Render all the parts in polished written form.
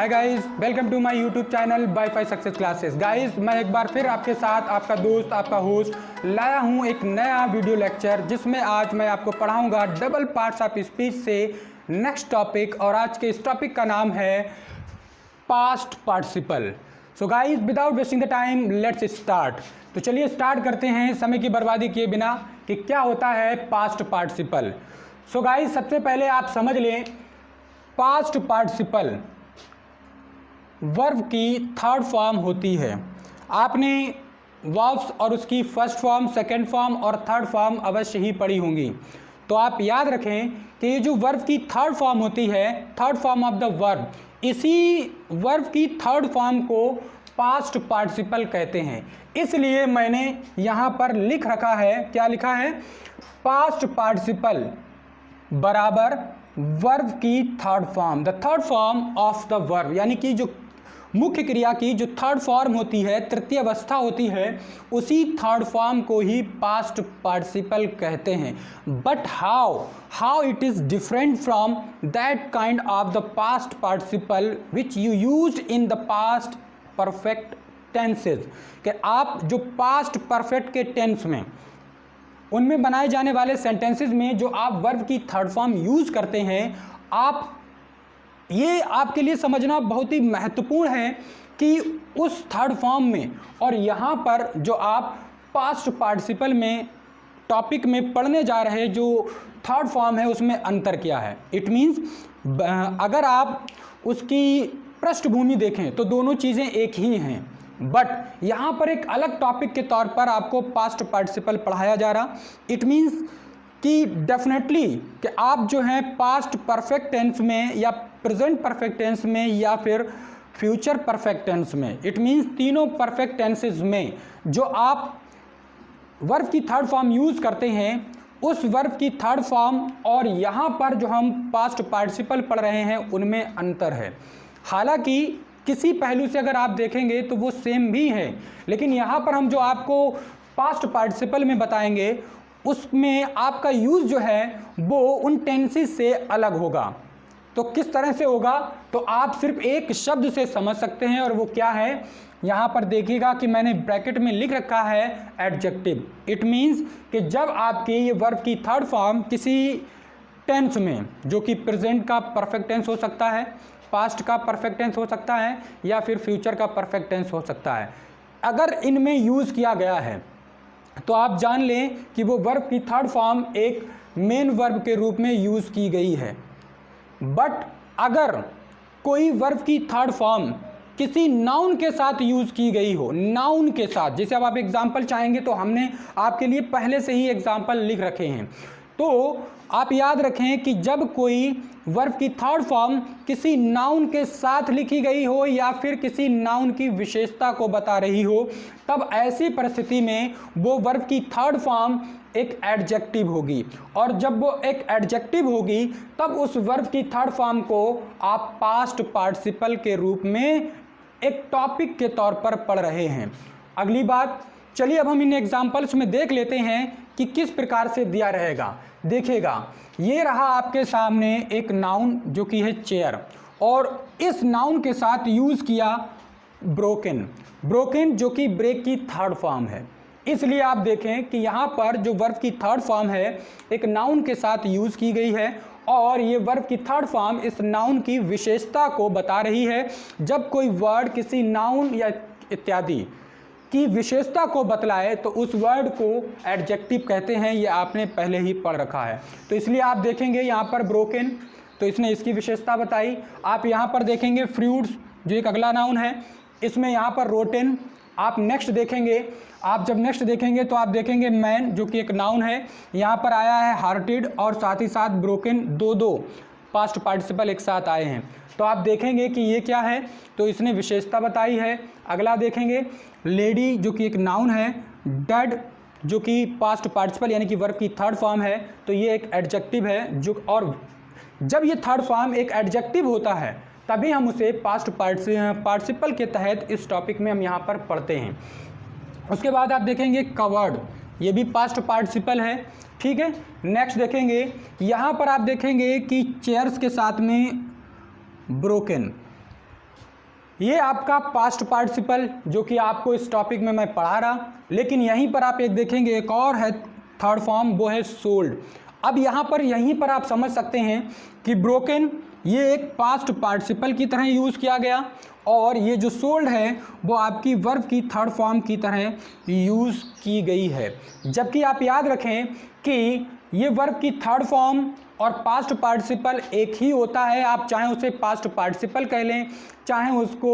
Guys, welcome to my YouTube channel WiFi success classes. Guys, मैं एक बार फिर आपके साथ आपका दोस्त आपका होस्ट लाया हूं एक नया वीडियो लेक्चर, जिसमें आज मैं आपको पढ़ाऊंगा डबल पार्ट्स ऑफ स्पीच से नेक्स्ट टॉपिक। और आज के इस टॉपिक का नाम है past participle. So guys, without wasting the time let's start. तो चलिए स्टार्ट करते हैं समय की बर्बादी किए बिना कि क्या होता है पास्ट पार्टिसिपल। सो गाइस, सबसे पहले आप समझ लें, पास्ट पार्टिसिपल वर्ब की थर्ड फॉर्म होती है। आपने वर्ब्स और उसकी फर्स्ट फॉर्म, सेकंड फॉर्म और थर्ड फॉर्म अवश्य ही पढ़ी होंगी। तो आप याद रखें कि ये जो वर्ब की थर्ड फॉर्म होती है, third form of the verb, इसी वर्ब की थर्ड फॉर्म को पास्ट पार्टिसिपल कहते हैं। इसलिए मैंने यहाँ पर लिख रखा है, क्या लिखा है, पास्ट पार्टिसिपल बराबर वर्ब की third form, the third form of the verb, यानी कि जो मुख्य क्रिया की जो थर्ड फॉर्म होती है, तृतीय अवस्था होती है, उसी थर्ड फॉर्म को ही पास्ट पार्टिसिपल कहते हैं। But how it is different from that kind of the past participle which you used in the past perfect tenses, कि आप जो पास्ट परफेक्ट के टेंस में, उनमें बनाए जाने वाले सेंटेंसेस में जो आप वर्ब की थर्ड फॉर्म यूज करते हैं, आप ये आपके लिए समझना बहुत ही महत्वपूर्ण है कि उस थर्ड फॉर्म में और यहाँ पर जो आप पास्ट पार्टिसिपल में टॉपिक में पढ़ने जा रहे जो थर्ड फॉर्म है, उसमें अंतर क्या है। इट मीन्स अगर आप उसकी पृष्ठभूमि देखें तो दोनों चीज़ें एक ही हैं, बट यहाँ पर एक अलग टॉपिक के तौर पर आपको पास्ट पार्टिसिपल पढ़ाया जा रहा। इट मीन्स कि डेफिनेटली कि आप जो हैं पास्ट परफेक्ट टेंस में या प्रेजेंट परफेक्ट टेंस में या फिर फ्यूचर परफेक्ट टेंस में, इट मीन्स तीनों परफेक्ट टेंसेस में जो आप वर्ब की थर्ड फॉर्म यूज़ करते हैं, उस वर्ब की थर्ड फॉर्म और यहाँ पर जो हम पास्ट पार्टिसिपल पढ़ रहे हैं, उनमें अंतर है। हालांकि किसी पहलू से अगर आप देखेंगे तो वो सेम भी है, लेकिन यहाँ पर हम जो आपको पास्ट पार्टिसिपल में बताएंगे, उसमें आपका यूज़ जो है वो उन टेंसेस से अलग होगा। तो किस तरह से होगा, तो आप सिर्फ एक शब्द से समझ सकते हैं, और वो क्या है, यहाँ पर देखिएगा कि मैंने ब्रैकेट में लिख रखा है एडजेक्टिव। इट मीन्स कि जब आपकी ये वर्ब की थर्ड फॉर्म किसी टेंस में, जो कि प्रेजेंट का परफेक्ट टेंस हो सकता है, पास्ट का परफेक्ट टेंस हो सकता है, या फिर फ्यूचर का परफेक्ट टेंस हो सकता है, अगर इनमें यूज़ किया गया है, तो आप जान लें कि वो वर्ब की थर्ड फॉर्म एक मेन वर्ब के रूप में यूज़ की गई है। बट अगर कोई वर्ब की थर्ड फॉर्म किसी नाउन के साथ यूज़ की गई हो, नाउन के साथ, जैसे अब आप एग्जाम्पल चाहेंगे तो हमने आपके लिए पहले से ही एग्जाम्पल लिख रखे हैं, तो आप याद रखें कि जब कोई वर्ब की थर्ड फॉर्म किसी नाउन के साथ लिखी गई हो या फिर किसी नाउन की विशेषता को बता रही हो, तब ऐसी परिस्थिति में वो वर्ब की थर्ड फॉर्म एक एडजेक्टिव होगी। और जब वो एक एडजेक्टिव होगी, तब उस वर्ब की थर्ड फॉर्म को आप पास्ट पार्टिसिपल के रूप में एक टॉपिक के तौर पर पढ़ रहे हैं। अगली बात, चलिए अब हम इन एग्जाम्पल्स में देख लेते हैं कि किस प्रकार से दिया रहेगा। देखिएगा, ये रहा आपके सामने एक नाउन जो कि है चेयर, और इस नाउन के साथ यूज़ किया ब्रोकन, जो कि ब्रेक की थर्ड फॉर्म है। इसलिए आप देखें कि यहाँ पर जो वर्ब की थर्ड फॉर्म है एक नाउन के साथ यूज़ की गई है, और ये वर्ब की थर्ड फॉर्म इस नाउन की विशेषता को बता रही है। जब कोई वर्ड किसी नाउन या इत्यादि की विशेषता को बतलाए तो उस वर्ड को एडजेक्टिव कहते हैं। ये आपने पहले ही पढ़ रखा है। तो इसलिए आप देखेंगे यहाँ पर ब्रोकन, तो इसने इसकी विशेषता बताई। आप यहाँ पर देखेंगे फ्रूट्स, जो एक अगला नाउन है, इसमें यहाँ पर रोटेन। आप नेक्स्ट देखेंगे, आप जब नेक्स्ट देखेंगे तो आप देखेंगे मैन, जो कि एक नाउन है, यहाँ पर आया है हार्टेड, और साथ ही साथ ब्रोकन, दो पास्ट पार्टिसिपल एक साथ आए हैं। तो आप देखेंगे कि ये क्या है, तो इसने विशेषता बताई है। अगला देखेंगे लेडी, जो कि एक नाउन है, डेड, जो कि पास्ट पार्टिसिपल यानी कि वर्ब की थर्ड फॉर्म है, तो ये एक एडजेक्टिव है। जो और जब ये थर्ड फॉर्म एक एडजेक्टिव होता है, तभी हम उसे पास्ट पार्टिसिपल के तहत इस टॉपिक में हम यहाँ पर पढ़ते हैं। उसके बाद आप देखेंगे कवर्ड, ये भी पास्ट पार्टिसिपल है, ठीक है। नेक्स्ट देखेंगे, यहाँ पर आप देखेंगे कि चेयर्स के साथ में ब्रोकन, ये आपका पास्ट पार्टिसिपल जो कि आपको इस टॉपिक में मैं पढ़ा रहा, लेकिन यहीं पर आप एक देखेंगे एक और है थर्ड फॉर्म, वो है सोल्ड। अब यहाँ पर यहीं पर आप समझ सकते हैं कि ब्रोकन ये एक पास्ट पार्टिसिपल की तरह यूज़ किया गया, और ये जो सोल्ड है वो आपकी वर्ब की थर्ड फॉर्म की तरह यूज़ की गई है। जबकि आप याद रखें कि ये वर्ब की थर्ड फॉर्म और पास्ट पार्टिसिपल एक ही होता है। आप चाहे उसे पास्ट पार्टिसिपल कह लें, चाहे उसको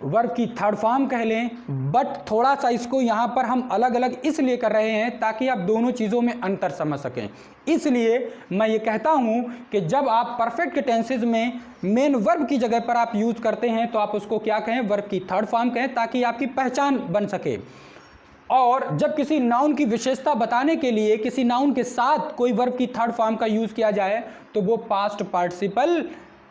वर्ब की थर्ड फॉर्म कह लें, बट थोड़ा सा इसको यहाँ पर हम अलग अलग इसलिए कर रहे हैं ताकि आप दोनों चीज़ों में अंतर समझ सकें। इसलिए मैं ये कहता हूँ कि जब आप परफेक्ट टेंसेज में मेन वर्ब की जगह पर आप यूज़ करते हैं तो आप उसको क्या कहें, वर्ब की थर्ड फॉर्म कहें, ताकि आपकी पहचान बन सके। और जब किसी नाउन की विशेषता बताने के लिए किसी नाउन के साथ कोई वर्ब की थर्ड फॉर्म का यूज़ किया जाए तो वो पास्ट पार्टिसिपल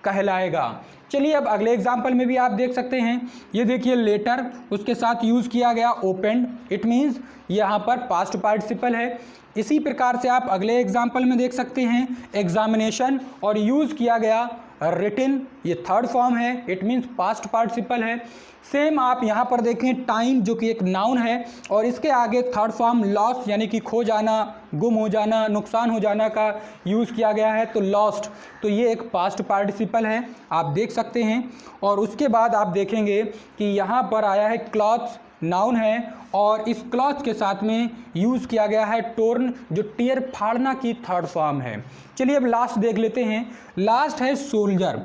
कहलाएगा। चलिए अब अगले एग्जाम्पल में भी आप देख सकते हैं, ये देखिए लेटर, उसके साथ यूज़ किया गया ओपेंड, इट मीन्स यहाँ पर पास्ट पार्टिसिपल है। इसी प्रकार से आप अगले एग्जाम्पल में देख सकते हैं एग्जामिनेशन, और यूज़ किया गया रिटन, ये थर्ड फॉर्म है, इट मीन्स पास्ट पार्टिसिपल है। सेम आप यहाँ पर देखें टाइम जो कि एक नाउन है, और इसके आगे थर्ड फॉर्म लॉस यानी कि खो जाना, गुम हो जाना, नुकसान हो जाना का यूज़ किया गया है, तो लॉस्ट, तो ये एक पास्ट पार्टिसिपल है, आप देख सकते हैं। और उसके बाद आप देखेंगे कि यहाँ पर आया है क्लॉथ्स, नाउन है, और इस क्लॉथ के साथ में यूज़ किया गया है टोर्न, जो टीयर फाड़ना की थर्ड फॉर्म है। चलिए अब लास्ट देख लेते हैं, लास्ट है सोल्जर,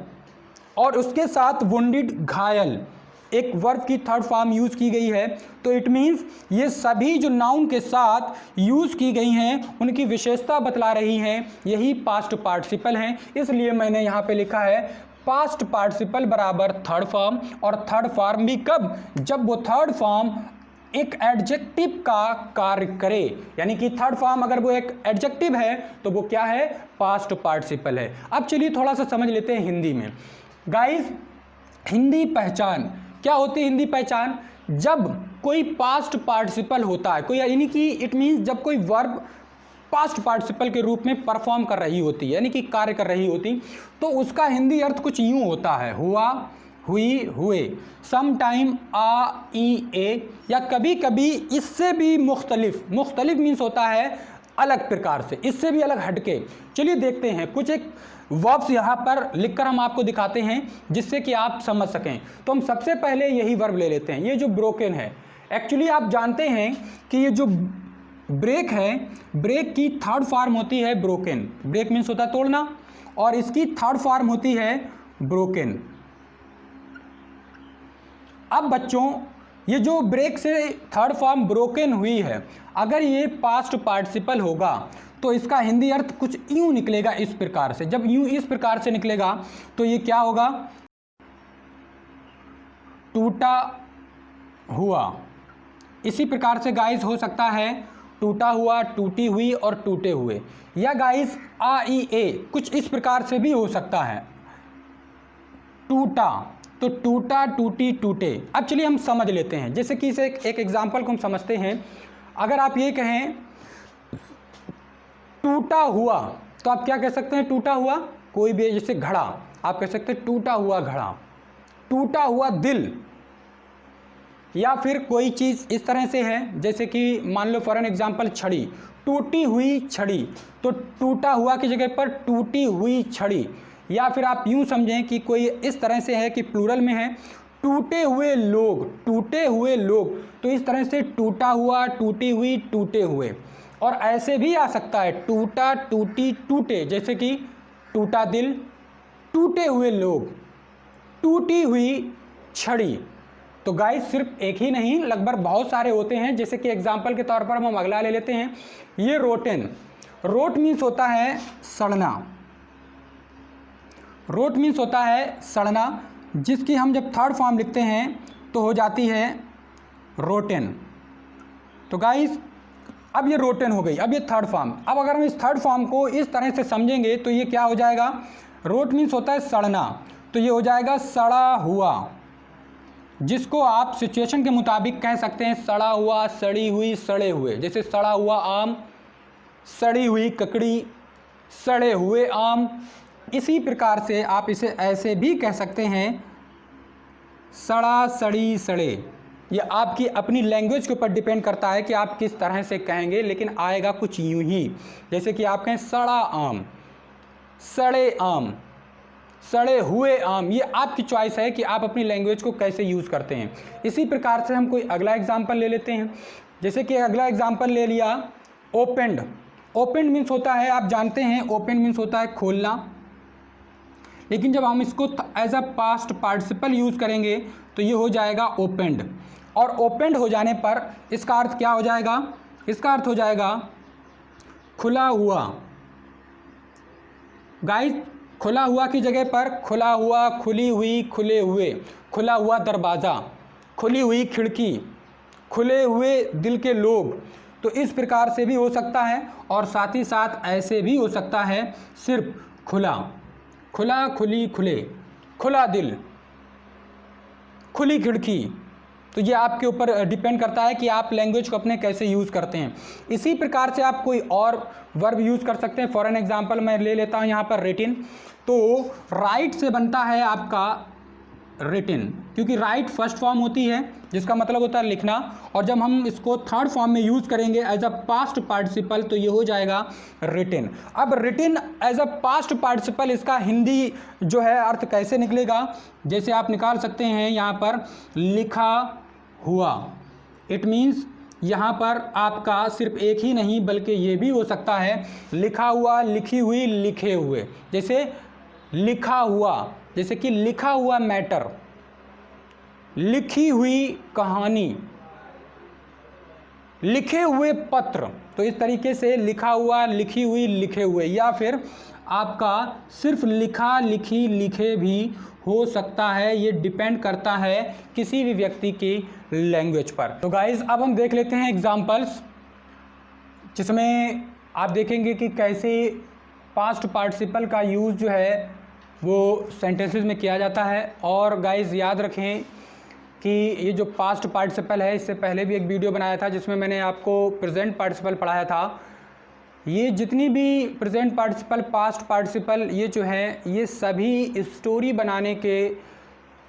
और उसके साथ वुंडेड, घायल, एक वर्ब की थर्ड फॉर्म यूज़ की गई है। तो इट मीन्स ये सभी जो नाउन के साथ यूज़ की गई हैं उनकी विशेषता बतला रही हैं, यही पास्ट पार्टिसिपल हैं। इसलिए मैंने यहाँ पे लिखा है पास्ट पार्टिसिपल बराबर थर्ड फॉर्म, और थर्ड फॉर्म भी कब, जब वो थर्ड फॉर्म एक एडजेक्टिव का कार्य करे, यानी कि थर्ड फॉर्म अगर वो एक एडजेक्टिव है तो वो क्या है, पास्ट पार्टिसिपल है। अब चलिए थोड़ा सा समझ लेते हैं हिंदी में। गाइस, हिंदी पहचान क्या होती है? हिंदी पहचान जब कोई पास्ट पार्टिसिपल होता है, कोई, यानी कि इट मीन्स जब कोई वर्ब पास्ट पार्टिसिपल के रूप में परफॉर्म कर रही होती है, यानी कि कार्य कर रही होती, तो उसका हिंदी अर्थ कुछ यूँ होता है, हुआ, हुई, हुए, सम टाइम, आ, ई, ए, या कभी कभी इससे भी मुख्तलिफ, मुख्तलिफ मीन्स होता है अलग प्रकार से, इससे भी अलग हटके। चलिए देखते हैं, कुछ एक वर्ब्स यहाँ पर लिखकर हम आपको दिखाते हैं जिससे कि आप समझ सकें। तो हम सबसे पहले यही वर्ब ले लेते हैं, ये जो ब्रोकन है। एक्चुअली आप जानते हैं कि ये जो ब्रेक है, ब्रेक की थर्ड फॉर्म होती है ब्रोकन, ब्रेक मीन्स होता है तोड़ना, और इसकी थर्ड फॉर्म होती है ब्रोकन। अब बच्चों, ये जो ब्रेक से थर्ड फॉर्म ब्रोकन हुई है, अगर ये पास्ट पार्टिसिपल होगा तो इसका हिंदी अर्थ कुछ यूं निकलेगा, इस प्रकार से। जब यूं इस प्रकार से निकलेगा तो ये क्या होगा, टूटा हुआ। इसी प्रकार से गाइस हो सकता है टूटा हुआ, टूटी हुई और टूटे हुए, या गाइस आ, ई, ए, कुछ इस प्रकार से भी हो सकता है। टूटा तो टूटा, टूटी, टूटे। अब चलिए हम समझ लेते हैं, जैसे कि इसे एक एग्जाम्पल को हम समझते हैं। अगर आप ये कहें टूटा हुआ, तो आप क्या कह सकते हैं, टूटा हुआ कोई भी, जैसे घड़ा, आप कह सकते हैं टूटा हुआ घड़ा, टूटा हुआ दिल, या फिर कोई चीज़ इस तरह से है, जैसे कि मान लो फॉर एन एग्जाम्पल छड़ी, टूटी हुई छड़ी, तो टूटा हुआ की जगह पर टूटी हुई छड़ी। या फिर आप यूं समझें कि कोई इस तरह से है कि प्लूरल में है, टूटे हुए लोग, टूटे हुए लोग, तो इस तरह से टूटा हुआ, टूटी हुई, टूटे हुए। और ऐसे भी आ सकता है टूटा, टूटी, टूटे, जैसे कि टूटा दिल, टूटे हुए लोग, टूटी हुई छड़ी। तो गाइस सिर्फ एक ही नहीं, लगभग बहुत सारे होते हैं। जैसे कि एग्जाम्पल के तौर पर हम अगला ले लेते हैं, ये रोटन, रोट मीन्स होता है सड़ना, रोट मीन्स होता है सड़ना, जिसकी हम जब थर्ड फॉर्म लिखते हैं तो हो जाती है रोटन। तो गाइस अब ये रोटन हो गई, अब ये थर्ड फॉर्म। अब अगर हम इस थर्ड फॉर्म को इस तरह से समझेंगे तो ये क्या हो जाएगा, रोट मीन्स होता है सड़ना, तो ये हो जाएगा सड़ा हुआ, जिसको आप सिचुएशन के मुताबिक कह सकते हैं सड़ा हुआ, सड़ी हुई, सड़े हुए। जैसे सड़ा हुआ आम, सड़ी हुई ककड़ी, सड़े हुए आम। इसी प्रकार से आप इसे ऐसे भी कह सकते हैं सड़ा, सड़ी, सड़े। ये आपकी अपनी लैंग्वेज के ऊपर डिपेंड करता है कि आप किस तरह से कहेंगे, लेकिन आएगा कुछ यूं ही, जैसे कि आप कहें सड़ा आम, सड़े आम, सड़े हुए आम। ये आपकी चॉइस है कि आप अपनी लैंग्वेज को कैसे यूज़ करते हैं। इसी प्रकार से हम कोई अगला एग्जाम्पल ले लेते हैं। जैसे कि अगला एग्जाम्पल ले लिया ओपेंड। ओपेंड मीन्स होता है, आप जानते हैं ओपेंड मीन्स होता है खोलना, लेकिन जब हम इसको as a past participle use करेंगे तो ये हो जाएगा ओपेंड। और ओपेंड हो जाने पर इसका अर्थ क्या हो जाएगा? इसका अर्थ हो जाएगा खुला हुआ। गाइस, खुला हुआ की जगह पर खुला हुआ, खुली हुई, खुले हुए, खुला हुआ दरवाज़ा, खुली हुई खिड़की, खुले हुए दिल के लोग। तो इस प्रकार से भी हो सकता है, और साथ ही साथ ऐसे भी हो सकता है सिर्फ खुला, खुला, खुली, खुले, खुला दिल, खुली खिड़की। तो ये आपके ऊपर डिपेंड करता है कि आप लैंग्वेज को अपने कैसे यूज़ करते हैं। इसी प्रकार से आप कोई और वर्ब यूज़ कर सकते हैं। फॉर एन एग्जांपल मैं ले लेता हूँ यहाँ पर रिटिन। तो राइट से बनता है आपका रिटिन, क्योंकि राइट फर्स्ट फॉर्म होती है जिसका मतलब होता है लिखना, और जब हम इसको थर्ड फॉर्म में यूज़ करेंगे एज अ पास्ट पार्टिसिपल तो ये हो जाएगा रिटिन। अब written as a past participle, इसका हिंदी जो है अर्थ कैसे निकलेगा? जैसे आप निकाल सकते हैं यहाँ पर लिखा हुआ। इट मीन्स यहाँ पर आपका सिर्फ एक ही नहीं बल्कि ये भी हो सकता है लिखा हुआ, लिखी हुई, लिखे हुए। जैसे लिखा हुआ, जैसे कि लिखा हुआ मैटर, लिखी हुई कहानी, लिखे हुए पत्र। तो इस तरीके से लिखा हुआ, लिखी हुई, लिखे हुए, या फिर आपका सिर्फ लिखा, लिखी, लिखे भी हो सकता है। ये डिपेंड करता है किसी भी व्यक्ति की लैंग्वेज पर। तो गाइज अब हम देख लेते हैं एग्जाम्पल्स, जिसमें आप देखेंगे कि कैसे पास्ट पार्टिसिपल का यूज़ जो है वो सेंटेंसेस में किया जाता है। और गाइज याद रखें कि ये जो पास्ट पार्टिसिपल है, इससे पहले भी एक वीडियो बनाया था जिसमें मैंने आपको प्रेजेंट पार्टिसिपल पढ़ाया था। ये जितनी भी प्रेजेंट पार्टिसिपल, पास्ट पार्टिसिपल, ये जो है ये सभी स्टोरी बनाने के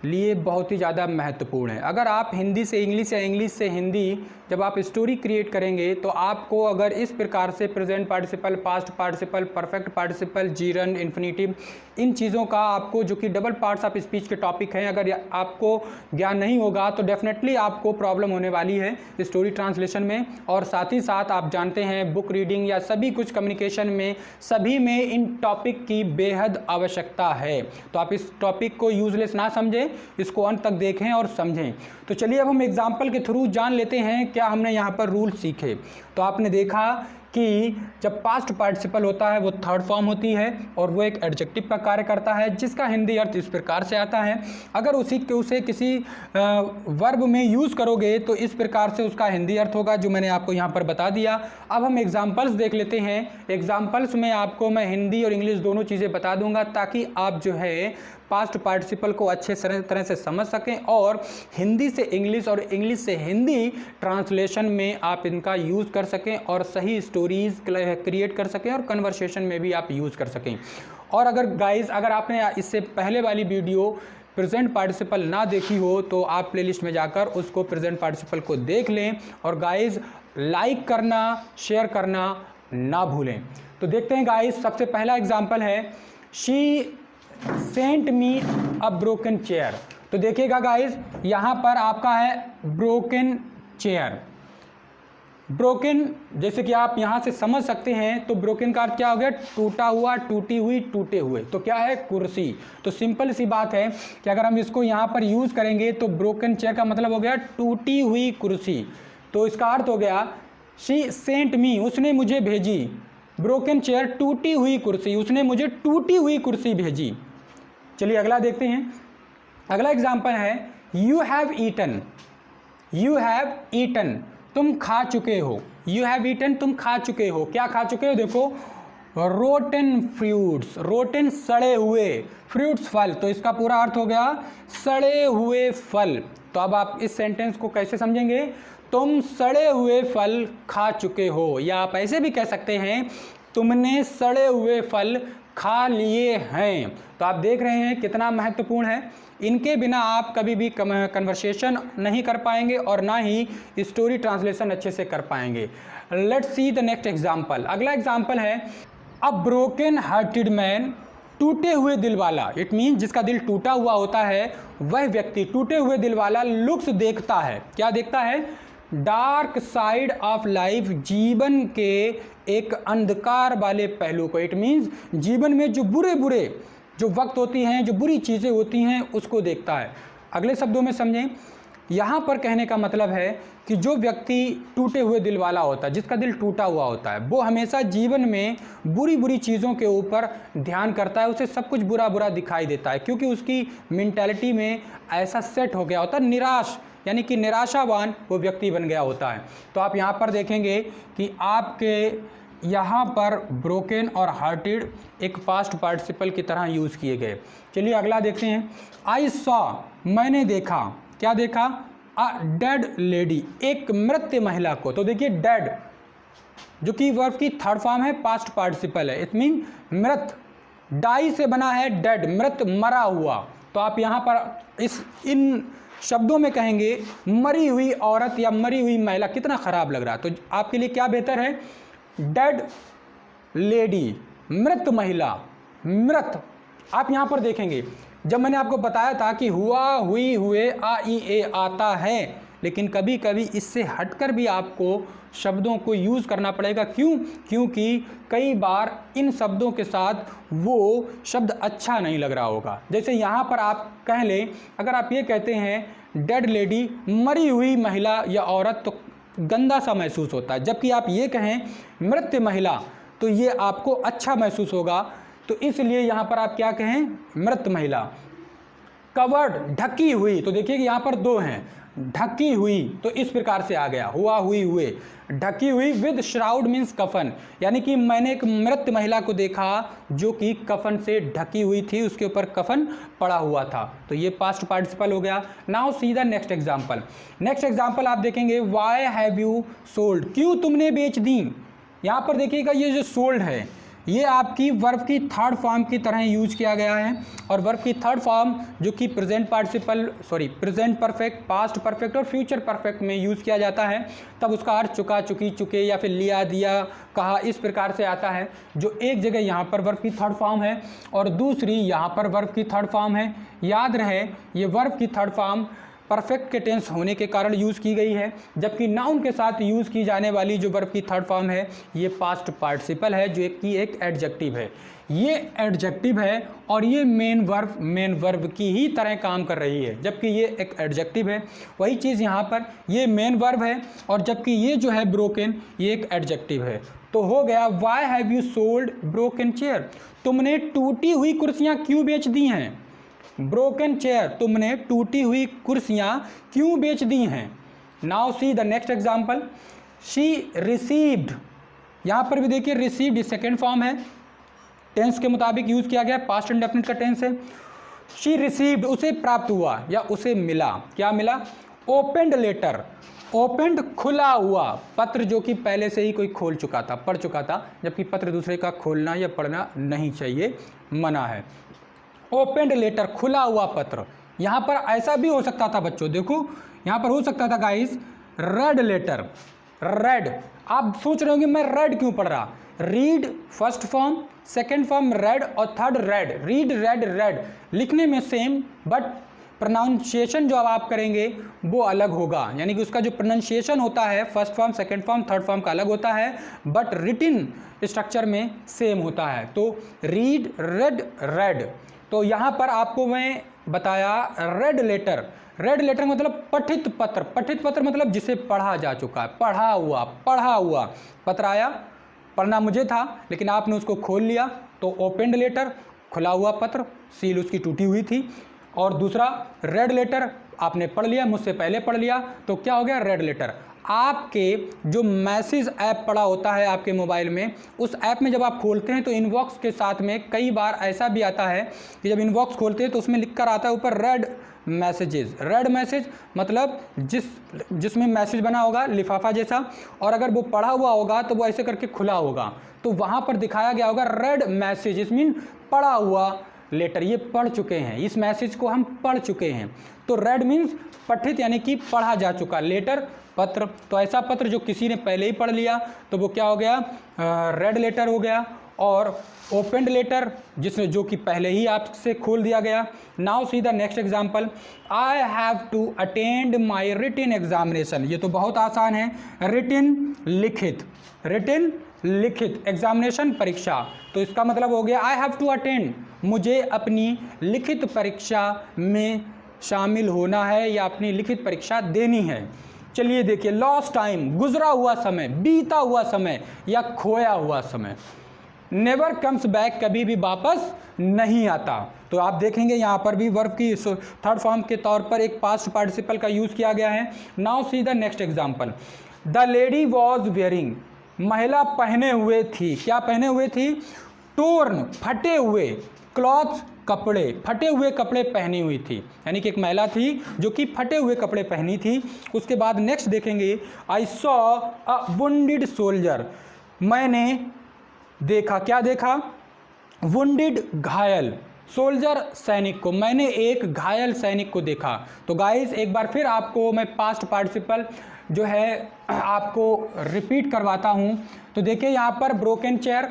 लिए बहुत ही ज़्यादा महत्वपूर्ण है। अगर आप हिंदी से इंग्लिश या इंग्लिश से हिंदी जब आप स्टोरी क्रिएट करेंगे तो आपको अगर इस प्रकार से present participle, past participle, perfect participle, gerund, infinitive, इन चीज़ों का आपको, जो कि डबल पार्ट्स ऑफ स्पीच के टॉपिक हैं, अगर आपको ज्ञान नहीं होगा तो डेफिनेटली आपको प्रॉब्लम होने वाली है स्टोरी ट्रांसलेशन में। और साथ ही साथ आप जानते हैं बुक रीडिंग या सभी कुछ कम्युनिकेशन में, सभी में इन टॉपिक की बेहद आवश्यकता है। तो आप इस टॉपिक को यूजलेस ना समझें, इसको अंत तक देखें और समझें। तो चलिए अब हम एग्जाम्पल के थ्रू जान लेते हैं क्या हमने यहाँ पर रूल सीखे। तो आपने देखा कि जब पास्ट पार्टिसिपल होता है वो थर्ड फॉर्म होती है और वो एक एडजेक्टिव का कार्य करता है, जिसका हिंदी अर्थ इस प्रकार से आता है। अगर उसे किसी वर्ब में यूज़ करोगे तो इस प्रकार से उसका हिंदी अर्थ होगा, जो मैंने आपको यहाँ पर बता दिया। अब हम एग्जाम्पल्स देख लेते हैं। एग्जाम्पल्स में आपको मैं हिंदी और इंग्लिश दोनों चीज़ें बता दूंगा ताकि आप जो है पास्ट पार्टिसिपल को अच्छे तरह से समझ सकें और हिंदी से इंग्लिश और इंग्लिश से हिंदी ट्रांसलेशन में आप इनका यूज़ कर सकें और सही स्टोरीज़ क्रिएट कर सकें और कन्वर्सेशन में भी आप यूज़ कर सकें। और अगर गाइस, अगर आपने इससे पहले वाली वीडियो प्रेजेंट पार्टिसिपल ना देखी हो तो आप प्लेलिस्ट में जाकर उसको प्रेजेंट पार्टिसिपल को देख लें। और गाइस लाइक करना, शेयर करना ना भूलें। तो देखते हैं गाइस, सबसे पहला एग्जाम्पल है she sent me a broken chair. तो देखिएगा गाइस, यहाँ पर आपका है ब्रोकन चेयर। ब्रोकन, जैसे कि आप यहाँ से समझ सकते हैं, तो ब्रोकन का अर्थ क्या हो गया? टूटा हुआ, टूटी हुई, टूटे हुए। तो क्या है? कुर्सी। तो सिंपल सी बात है कि अगर हम इसको यहाँ पर यूज़ करेंगे तो ब्रोकन चेयर का मतलब हो गया टूटी हुई कुर्सी। तो इसका अर्थ हो गया शी सेंट मी, उसने मुझे भेजी, ब्रोकन चेयर, टूटी हुई कुर्सी, उसने मुझे टूटी हुई कुर्सी भेजी। चलिए अगला देखते हैं। अगला एग्जाम्पल है you have eaten. You have eaten, तुम खा चुके हो। यू हैव ईटन, तुम खा चुके हो। क्या खा चुके हो? देखो, रोटन फ्रूट्स। रोटन सड़े हुए, फ्रूट्स फल। तो इसका पूरा अर्थ हो गया सड़े हुए फल। तो अब आप इस सेंटेंस को कैसे समझेंगे? तुम सड़े हुए फल खा चुके हो। या आप ऐसे भी कह सकते हैं तुमने सड़े हुए फल खा लिए हैं। तो आप देख रहे हैं कितना महत्वपूर्ण है। इनके बिना आप कभी भी कन्वर्सेशन नहीं कर पाएंगे और ना ही स्टोरी ट्रांसलेशन अच्छे से कर पाएंगे। Let's see the next example. अगला एग्जाम्पल है अ ब्रोकन हार्टेड मैन, टूटे हुए दिल वाला। इट मीन जिसका दिल टूटा हुआ होता है वह व्यक्ति टूटे हुए दिल वाला लुक्स देखता है। क्या देखता है? डार्क साइड ऑफ लाइफ, जीवन के एक अंधकार वाले पहलू को। इट मीन्स जीवन में जो बुरे बुरे जो वक्त होती हैं, जो बुरी चीज़ें होती हैं, उसको देखता है। अगले शब्दों में समझें, यहाँ पर कहने का मतलब है कि जो व्यक्ति टूटे हुए दिल वाला होता है, जिसका दिल टूटा हुआ होता है, वो हमेशा जीवन में बुरी बुरी चीज़ों के ऊपर ध्यान करता है। उसे सब कुछ बुरा बुरा दिखाई देता है क्योंकि उसकी मेंटालिटी में ऐसा सेट हो गया होता है। निराश यानी कि निराशावान वो व्यक्ति बन गया होता है। तो आप यहाँ पर देखेंगे कि आपके यहाँ पर ब्रोकन और हार्टेड एक पास्ट पार्टिसिपल की तरह यूज़ किए गए। चलिए अगला देखते हैं। आई सॉ, मैंने देखा। क्या देखा? अ डेड लेडी, एक मृत महिला को। तो देखिए डेड जो कि वर्ब की थर्ड फॉर्म है, पास्ट पार्टिसिपल है। इट मीन मृत, डाई से बना है डेड, मृत, मरा हुआ। तो आप यहाँ पर इन शब्दों में कहेंगे मरी हुई औरत या मरी हुई महिला। कितना खराब लग रहा है। तो आपके लिए क्या बेहतर है? डेड लेडी, मृत महिला, मृत। आप यहाँ पर देखेंगे जब मैंने आपको बताया था कि हुआ, हुई, हुए, आ, ई, ए आता है, लेकिन कभी कभी इससे हटकर भी आपको शब्दों को यूज़ करना पड़ेगा। क्यों? क्योंकि कई बार इन शब्दों के साथ वो शब्द अच्छा नहीं लग रहा होगा। जैसे यहाँ पर आप कह लें, अगर आप ये कहते हैं डेड लेडी, मरी हुई महिला या औरत, तो गंदा सा महसूस होता है। जबकि आप ये कहें मृत महिला, तो ये आपको अच्छा महसूस होगा। तो इसलिए यहाँ पर आप क्या कहें? मृत महिला। कवर्ड, ढकी हुई। तो देखिए कि यहाँ पर दो हैं, ढकी हुई, तो इस प्रकार से आ गया, हुआ, हुई, हुए, ढकी हुई। विद श्राउड मीन्स कफन, यानी कि मैंने एक मृत महिला को देखा जो कि कफन से ढकी हुई थी, उसके ऊपर कफन पड़ा हुआ था। तो ये पास्ट पार्टिसिपल हो गया। Now see the next example. Next example आप देखेंगे, वाई हैव यू सोल्ड, क्यों तुमने बेच दी। यहाँ पर देखिएगा ये जो सोल्ड है ये आपकी वर्ब की थर्ड फॉर्म की तरह यूज किया गया है। और वर्ब की थर्ड फॉर्म जो कि प्रेजेंट परफेक्ट, पास्ट परफेक्ट और फ्यूचर परफेक्ट में यूज़ किया जाता है, तब उसका अर्थ चुका, चुकी, चुके या फिर लिया, दिया, कहा, इस प्रकार से आता है। जो एक जगह यहाँ पर वर्ब की थर्ड फॉर्म है और दूसरी यहाँ पर वर्ब की थर्ड फॉर्म है। याद रहे ये वर्ब की थर्ड फॉर्म परफेक्ट के टेंस होने के कारण यूज़ की गई है, जबकि नाउन के साथ यूज़ की जाने वाली जो वर्ब की थर्ड फॉर्म है ये पास्ट पार्टिसिपल है, जो कि एक एडजेक्टिव है। ये एडजेक्टिव है और ये मेन वर्ब की ही तरह काम कर रही है, जबकि ये एक एडजेक्टिव है। वही चीज़ यहाँ पर ये मेन वर्ब है और जबकि ये जो है ब्रोकन ये एक एडजेक्टिव है। तो हो गया why have you sold broken chair, तुमने टूटी हुई कुर्सियाँ क्यों बेच दी हैं। ब्रोकन चेयर, तुमने टूटी हुई कुर्सियाँ क्यों बेच दी हैं। Now see the next example. She received, यहाँ पर भी देखिए रिसीव्ड सेकेंड फॉर्म है, टेंस के मुताबिक यूज़ किया गया, पास्ट इंडेफिनिट का टेंस है। शी रिसीव्ड, उसे प्राप्त हुआ या उसे मिला। क्या मिला? ओपेंड लेटर, ओपेंड खुला हुआ पत्र, जो कि पहले से ही कोई खोल चुका था, पढ़ चुका था, जबकि पत्र दूसरे का खोलना या पढ़ना नहीं चाहिए, मना है। ओपेंड लेटर, खुला हुआ पत्र। यहाँ पर ऐसा भी हो सकता था बच्चों, देखो यहाँ पर हो सकता था गाइस रेड लेटर, रेड। आप सोच रहे होंगे मैं रेड क्यों पढ़ रहा। Read first form, second form read और third read, read, read, read. लिखने में सेम बट प्रोनाउंसिएशन जो अब आप करेंगे वो अलग होगा, यानी कि उसका जो प्रोनाउंसिएशन होता है first form, second form, third form का अलग होता है, बट रिटिन स्ट्रक्चर में सेम होता है। तो रीड, रेड, रेड। तो यहाँ पर आपको मैं बताया रेड लेटर, रेड लेटर मतलब पठित पत्र, पठित पत्र मतलब जिसे पढ़ा जा चुका है, पढ़ा हुआ पत्र आया, पढ़ना मुझे था लेकिन आपने उसको खोल लिया, तो ओपेंड लेटर, खुला हुआ पत्र, सील उसकी टूटी हुई थी। और दूसरा रेड लेटर, आपने पढ़ लिया, मुझसे पहले पढ़ लिया, तो क्या हो गया रेड लेटर। आपके जो मैसेज ऐप पड़ा होता है आपके मोबाइल में, उस ऐप में जब आप खोलते हैं तो इनबॉक्स के साथ में कई बार ऐसा भी आता है कि जब इनबॉक्स खोलते हैं तो उसमें लिख कर आता है ऊपर रेड मैसेजेस। रेड मैसेज मतलब जिसमें मैसेज बना होगा लिफाफा जैसा, और अगर वो पढ़ा हुआ होगा तो वो ऐसे करके खुला होगा, तो वहाँ पर दिखाया गया होगा रेड मैसेज, इस मीन पढ़ा हुआ लेटर, ये पढ़ चुके हैं, इस मैसेज को हम पढ़ चुके हैं। तो रेड मीन्स पठित यानी कि पढ़ा जा चुका, लेटर पत्र। तो ऐसा पत्र जो किसी ने पहले ही पढ़ लिया तो वो क्या हो गया, रेड लेटर हो गया। और ओपनड लेटर जिसने जो कि पहले ही आपसे खोल दिया गया। Now see the next example, I have to attend my written examination. ये तो बहुत आसान है, रिटिन लिखित, रिटिन लिखित, एग्जामिनेशन परीक्षा, तो इसका मतलब हो गया आई हैव टू अटेंड, मुझे अपनी लिखित परीक्षा में शामिल होना है या अपनी लिखित परीक्षा देनी है। चलिए देखिए, लॉस्ट टाइम, गुजरा हुआ समय, बीता हुआ समय या खोया हुआ समय। नेवर कम्स बैक, कभी भी वापस नहीं आता। तो आप देखेंगे यहाँ पर भी वर्ब की थर्ड फॉर्म के तौर पर एक पास्ट पार्टिसिपल का यूज़ किया गया है। Now see the next example, the lady was wearing, महिला पहने हुए थी, क्या पहने हुए थी, टोर्न, फटे हुए, क्लॉथ्स, कपड़े, फटे हुए कपड़े पहनी हुई थी, यानी कि एक महिला थी जो कि फटे हुए कपड़े पहनी थी। उसके बाद नेक्स्ट देखेंगे, I saw a wounded soldier, मैंने देखा, क्या देखा, वुंडेड घायल, सोल्जर सैनिक को, मैंने एक घायल सैनिक को देखा। तो गाइस एक बार फिर आपको मैं पास्ट पार्टिसिपल जो है आपको रिपीट करवाता हूँ। तो देखिए यहाँ पर ब्रोकन चेयर,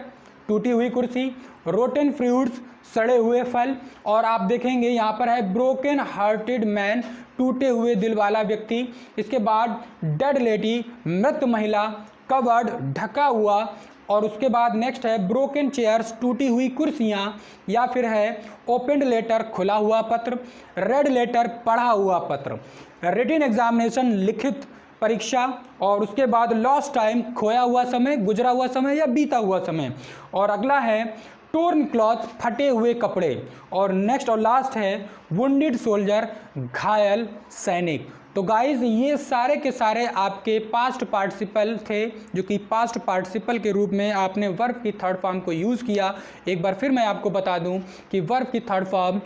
टूटी हुई कुर्सी, रोटन फ्रूट्स, सड़े हुए फल, और आप देखेंगे यहाँ पर है ब्रोकन हार्टेड मैन, टूटे हुए दिल वाला व्यक्ति। इसके बाद डेड लेडी, मृत महिला, कवर्ड, ढका हुआ, और उसके बाद नेक्स्ट है ब्रोकन चेयर्स, टूटी हुई कुर्सियाँ, या फिर है ओपनड लेटर, खुला हुआ पत्र, रेड लेटर, पढ़ा हुआ पत्र, रिटिन एग्जामिनेशन, लिखित परीक्षा, और उसके बाद लॉस्ट टाइम, खोया हुआ समय, गुजरा हुआ समय या बीता हुआ समय, और अगला है टोर्न क्लॉथ, फटे हुए कपड़े, और नेक्स्ट और लास्ट है वुंडेड सोल्जर, घायल सैनिक। तो गाइज ये सारे के सारे आपके पास्ट पार्टिसिपल थे जो कि पास्ट पार्टिसिपल के रूप में आपने वर्ब की थर्ड फॉर्म को यूज़ किया। एक बार फिर मैं आपको बता दूं कि वर्ब की थर्ड फॉर्म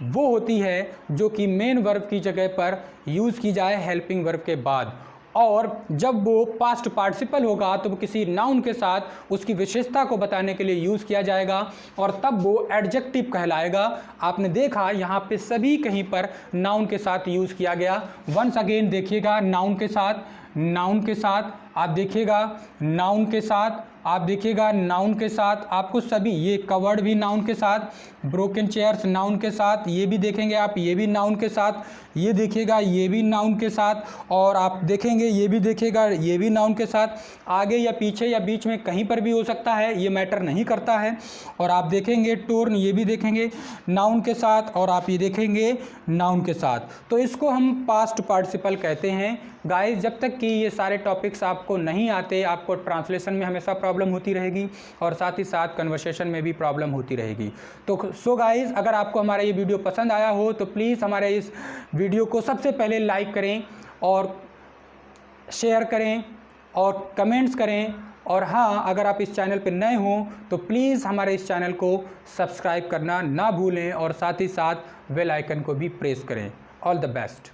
वो होती है जो कि मेन वर्ब की जगह पर यूज़ की जाए हेल्पिंग वर्ब के बाद, और जब वो पास्ट पार्टिसिपल होगा तो वो किसी नाउन के साथ उसकी विशेषता को बताने के लिए यूज़ किया जाएगा, और तब वो एडजेक्टिव कहलाएगा। आपने देखा यहाँ पे सभी कहीं पर नाउन के साथ यूज़ किया गया। वंस अगेन देखिएगा, नाउन के साथ, नाउन के साथ, आप देखिएगा नाउन के साथ, आप देखिएगा नाउन के साथ, आपको सभी ये कवर्ड भी नाउन के साथ, ब्रोकन चेयर्स नाउन के साथ, ये भी देखेंगे आप, ये भी नाउन के साथ, ये देखिएगा ये भी नाउन के साथ, और आप देखेंगे ये भी देखिएगा ये भी नाउन के साथ, आगे या पीछे या बीच में कहीं पर भी हो सकता है, ये मैटर नहीं करता है। और आप देखेंगे टोर्न, ये भी देखेंगे नाउन के साथ, और आप ये देखेंगे नाउन के साथ। तो इसको हम पास्ट पार्टिसिपल कहते हैं। गाइस जब तक कि ये सारे टॉपिक्स आपको नहीं आते, आपको ट्रांसलेशन में हमेशा प्रॉब्लम होती रहेगी, और साथ ही साथ कन्वर्सेशन में भी प्रॉब्लम होती रहेगी। तो सो गाइस अगर आपको हमारा ये वीडियो पसंद आया हो तो प्लीज़ हमारे इस वीडियो को सबसे पहले लाइक करें और शेयर करें और कमेंट्स करें, और हाँ अगर आप इस चैनल पर नए हों तो प्लीज़ हमारे इस चैनल को सब्सक्राइब करना ना भूलें, और साथ ही साथ बेल आइकन को भी प्रेस करें। All the best.